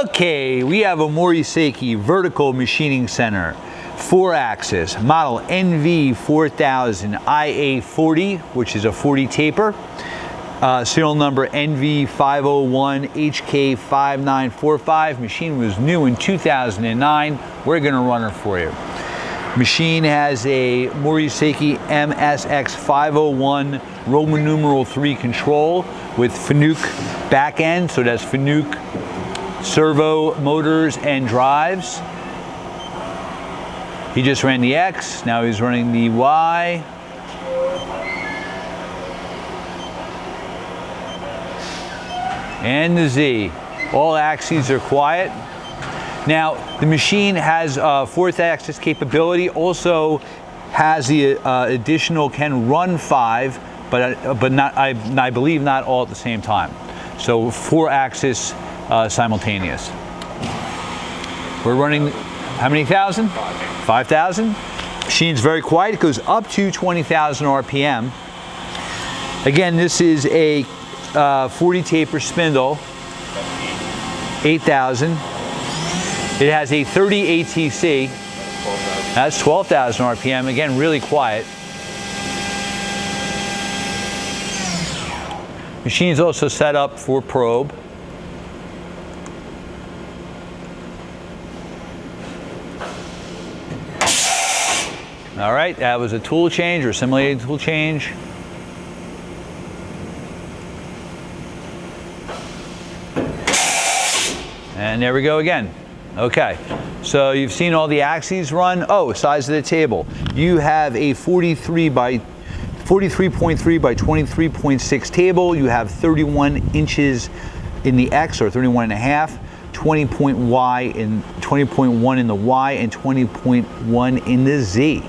Okay, we have a Mori Seiki vertical machining center, 4-axis, model NV4000 IA40, which is a 40 taper, serial number NV501HK5945. Machine was new in 2009. We're going to run her for you. Machine has a Mori Seiki MSX501 Roman numeral 3 control with Fanuc back end, so that's Fanuc servo motors and drives. He just ran the X, now he's running the Y. And the Z. All axes are quiet. Now, the machine has 4th axis capability, also has the additional, can run 5, but not, I believe not all at the same time. So 4-axis simultaneous. We're running, how many thousand? 5,000. Machine's very quiet, it goes up to 20,000 RPM. Again, this is a 40 taper spindle, 8,000. It has a 30 ATC. That's 12,000 RPM. Again, really quiet. Machine's also set up for probe. All right, that was a tool change or simulated tool change. And there we go again. Okay, so you've seen all the axes run. Oh, size of the table. You have a 43.3 by 23.6 table. You have 31 inches in the X, or 31 and a half, 20.1 in the Y, and 20.1 in the Z.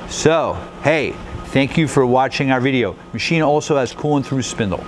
So, hey, thank you for watching our video. Machine also has coolant through spindle.